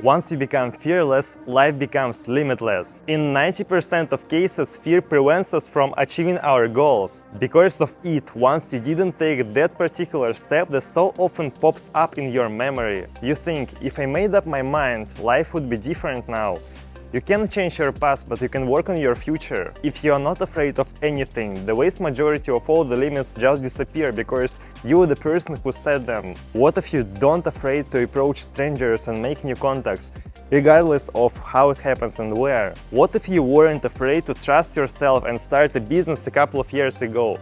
Once you become fearless, life becomes limitless. In 90% of cases, fear prevents us from achieving our goals. Because of it, once you didn't take that particular step that so often pops up in your memory. You think, if I made up my mind, life would be different now. You can't change your past, but you can work on your future. If you are not afraid of anything, the vast majority of all the limits just disappear because you are the person who set them. What if you don't afraid to approach strangers and make new contacts, regardless of how it happens and where? What if you weren't afraid to trust yourself and start a business a couple of years ago?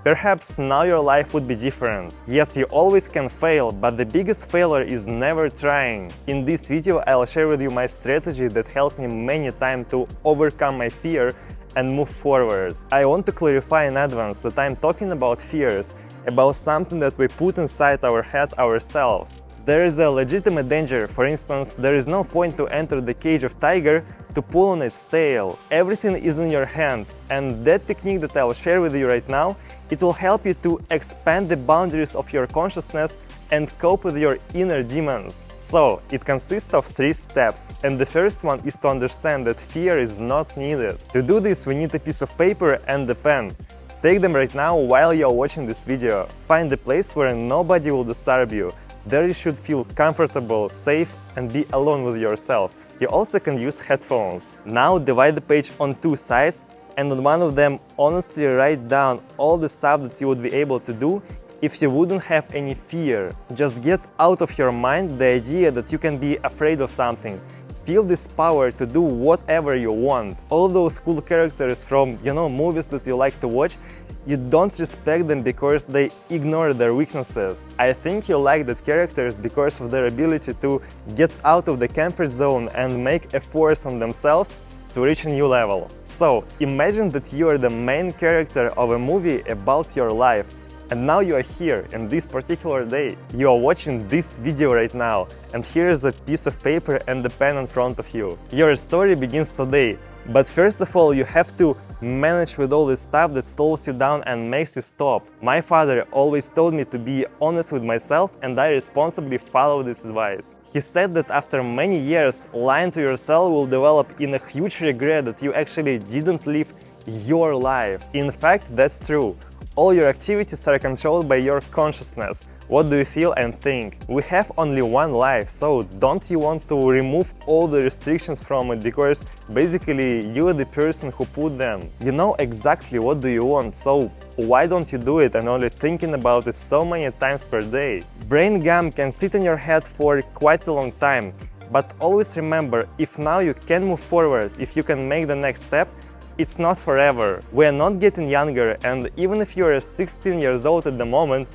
Perhaps now your life would be different. Yes, you always can fail, but the biggest failure is never trying. In this video, I'll share with you my strategy that helped me many times to overcome my fear and move forward. I want to clarify in advance that I'm talking about fears, about something that we put inside our head ourselves. There is a legitimate danger. For instance, there is no point to enter the cage of tiger to pull on its tail. Everything is in your hand, and that technique that I will share with you right now, it will help you to expand the boundaries of your consciousness and cope with your inner demons. So, it consists of 3 steps, and the first one is to understand that fear is not needed. To do this, we need a piece of paper and a pen. Take them right now while you're watching this video. Find a place where nobody will disturb you. There you should feel comfortable, safe, and be alone with yourself. You also can use headphones. Now divide the page on 2 sides, and on one of them honestly write down all the stuff that you would be able to do if you wouldn't have any fear. Just get out of your mind the idea that you can be afraid of something. Feel this power to do whatever you want. All those cool characters from, movies that you like to watch, you don't respect them because they ignore their weaknesses. I think you like that characters because of their ability to get out of the comfort zone and make a force on themselves to reach a new level. So, imagine that you are the main character of a movie about your life. And now you are here, in this particular day. You are watching this video right now, and here is a piece of paper and a pen in front of you. Your story begins today, but first of all, you have to manage with all this stuff that slows you down and makes you stop. My father always told me to be honest with myself, and I responsibly follow this advice. He said that after many years, lying to yourself will develop in a huge regret that you actually didn't live your life. In fact, that's true. All your activities are controlled by your consciousness. What do you feel and think? We have only one life, so don't you want to remove all the restrictions from it because basically you are the person who put them. You know exactly what do you want, so why don't you do it and only thinking about it so many times per day? Brain gum can sit in your head for quite a long time, but always remember, if now you can move forward, if you can make the next step, it's not forever. We are not getting younger, and even if you are 16 years old at the moment,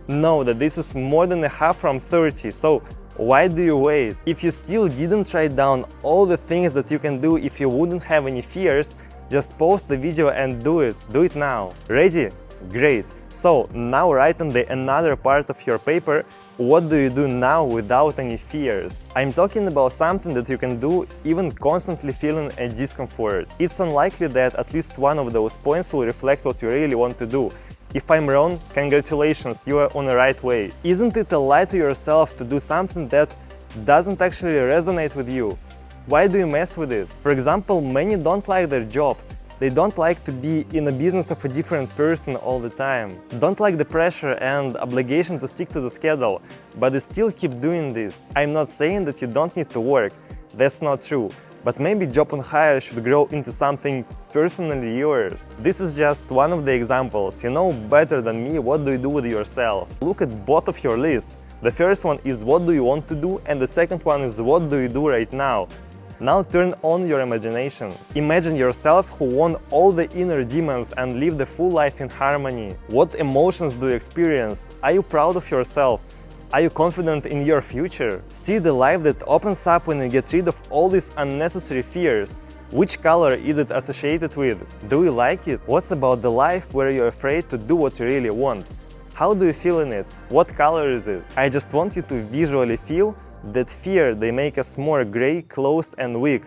know that this is more than a half from 30, so why do you wait? If you still didn't write down all the things that you can do if you wouldn't have any fears, just pause the video and do it. Do it now. Ready? Great. So now write on the another part of your paper, what do you do now without any fears? I'm talking about something that you can do even constantly feeling a discomfort. It's unlikely that at least one of those points will reflect what you really want to do. If I'm wrong, congratulations, you are on the right way. Isn't it a lie to yourself to do something that doesn't actually resonate with you? Why do you mess with it? For example, many don't like their job. They don't like to be in a business of a different person all the time. Don't like the pressure and obligation to stick to the schedule, but they still keep doing this. I'm not saying that you don't need to work. That's not true. But maybe job on hire should grow into something personally yours. This is just one of the examples. You know better than me what do you do with yourself. Look at both of your lists. The first one is what do you want to do, and the second one is what do you do right now. Now turn on your imagination. Imagine yourself who won all the inner demons and lived a full life in harmony. What emotions do you experience? Are you proud of yourself? Are you confident in your future? See the life that opens up when you get rid of all these unnecessary fears. Which color is it associated with? Do you like it? What's about the life where you're afraid to do what you really want? How do you feel in it? What color is it? I just want you to visually feel that fear, they make us more gray, closed and weak.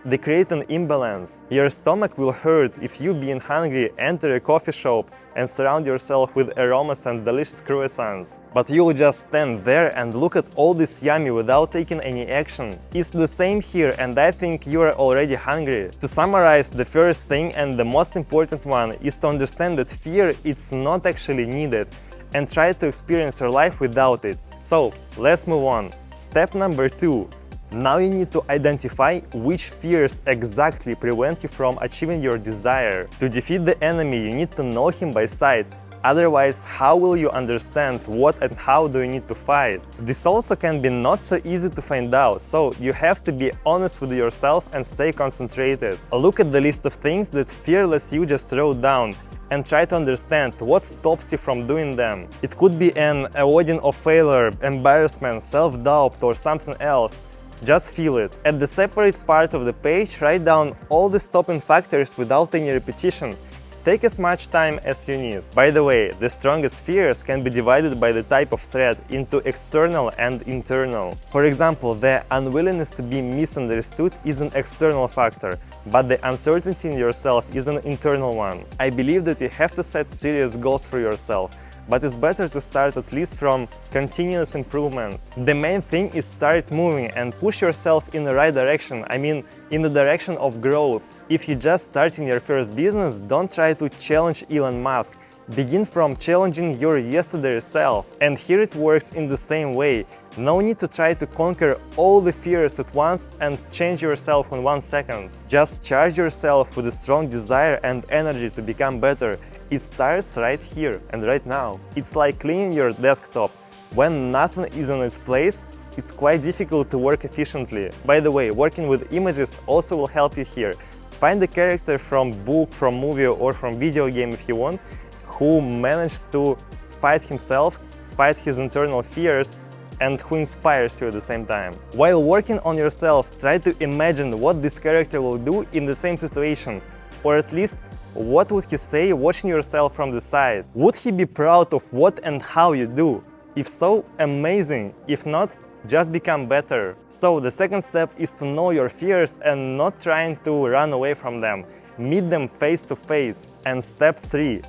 They create an imbalance. Your stomach will hurt if you, being hungry, enter a coffee shop and surround yourself with aromas and delicious croissants. But you'll just stand there and look at all this yummy without taking any action. It's the same here, and I think you are already hungry. To summarize, the first thing and the most important one is to understand that fear is not actually needed and try to experience your life without it. So, let's move on. Step number 2. Now you need to identify which fears exactly prevent you from achieving your desire. To defeat the enemy, you need to know him by sight. Otherwise, how will you understand what and how do you need to fight? This also can be not so easy to find out, so you have to be honest with yourself and stay concentrated. Look at the list of things that fearless you just wrote down and try to understand what stops you from doing them. It could be an avoiding of failure, embarrassment, self-doubt, or something else. Just feel it. At the separate part of the page, write down all the stopping factors without any repetition. Take as much time as you need. By the way, the strongest fears can be divided by the type of threat into external and internal. For example, the unwillingness to be misunderstood is an external factor, but the uncertainty in yourself is an internal one. I believe that you have to set serious goals for yourself, but it's better to start at least from continuous improvement. The main thing is start moving and push yourself in the right direction, I mean in the direction of growth. If you just starting your first business, don't try to challenge Elon Musk. Begin from challenging your yesterday self. And here it works in the same way. No need to try to conquer all the fears at once and change yourself in 1 second. Just charge yourself with a strong desire and energy to become better. It starts right here and right now. It's like cleaning your desktop. When nothing is in its place, it's quite difficult to work efficiently. By the way, working with images also will help you here. Find a character from book, from movie or from video game if you want, who managed to fight himself, fight his internal fears, and who inspires you at the same time. While working on yourself, try to imagine what this character will do in the same situation, or at least what would he say watching yourself from the side? Would he be proud of what and how you do? If so, amazing. If not, just become better. So the second step is to know your fears and not trying to run away from them. Meet them face to face. And step 3.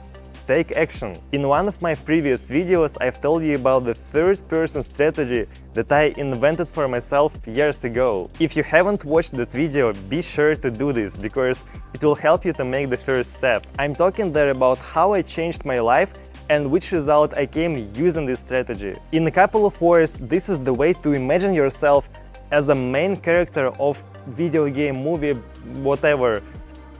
Take action. In one of my previous videos, I've told you about the third-person strategy that I invented for myself years ago. If you haven't watched that video, be sure to do this, because it will help you to make the first step. I'm talking there about how I changed my life and which result I came using this strategy. In a couple of words, this is the way to imagine yourself as a main character of video game, movie, whatever,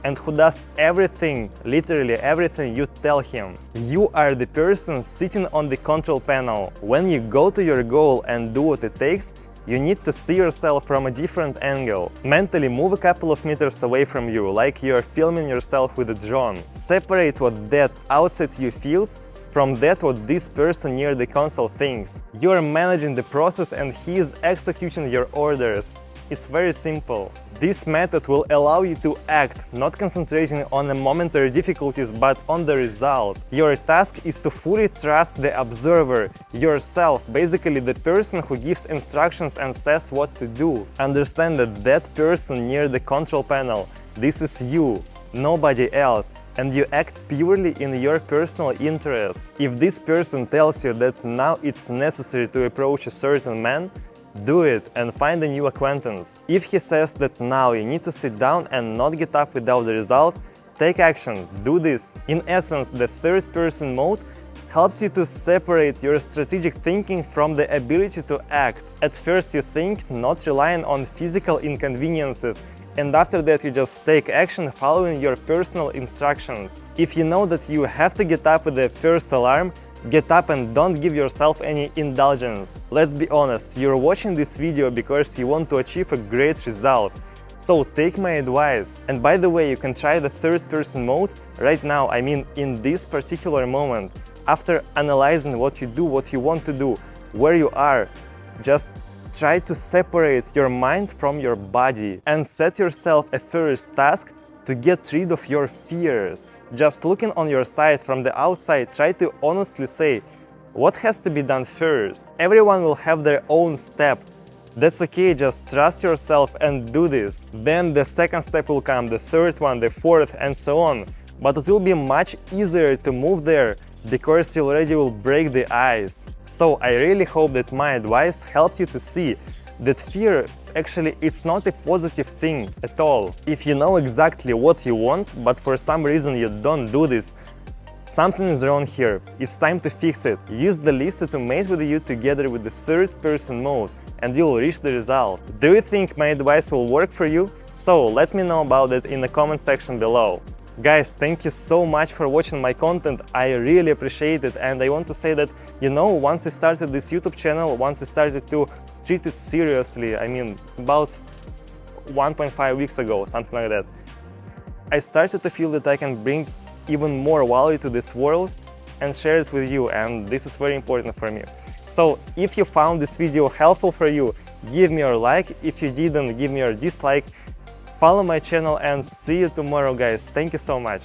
and who does everything, literally everything you tell him. You are the person sitting on the control panel. When you go to your goal and do what it takes, you need to see yourself from a different angle. Mentally move a couple of meters away from you, like you are filming yourself with a drone. Separate what that outside you feels from that what this person near the console thinks. You are managing the process and he is executing your orders. It's very simple. This method will allow you to act, not concentrating on the momentary difficulties, but on the result. Your task is to fully trust the observer, yourself, basically the person who gives instructions and says what to do. Understand that that person near the control panel, this is you, nobody else, and you act purely in your personal interests. If this person tells you that now it's necessary to approach a certain man, do it and find a new acquaintance. If he says that now you need to sit down and not get up without the result, take action, do this. In essence, the third-person mode helps you to separate your strategic thinking from the ability to act. At first you think, not relying on physical inconveniences, and after that you just take action following your personal instructions. If you know that you have to get up with the first alarm, get up and don't give yourself any indulgence. Let's be honest, you're watching this video because you want to achieve a great result. So take my advice. And by the way, you can try the third-person mode right now, I mean in this particular moment. After analyzing what you do, what you want to do, where you are, just try to separate your mind from your body and set yourself a first task to get rid of your fears. Just looking on your side from the outside, try to honestly say what has to be done first. Everyone will have their own step. That's okay, just trust yourself and do this. Then the second step will come, the third one, the fourth, and so on. But it will be much easier to move there because you already will break the ice. So I really hope that my advice helped you to see that fear actually it's not a positive thing at all. If you know exactly what you want, but for some reason you don't do this, something is wrong here. It's time to fix it. Use the list to mate with you together with the third person mode and you will reach the result. Do you think my advice will work for you? So let me know about it in the comment section below. Guys, thank you so much for watching my content, I really appreciate it, and I want to say that, you know, once I started this YouTube channel, once I started to treat it seriously, I mean, about 1.5 weeks ago, something like that, I started to feel that I can bring even more value to this world and share it with you, and this is very important for me. So, if you found this video helpful for you, give me your like, if you didn't, give me your dislike. Follow my channel and see you tomorrow, guys. Thank you so much.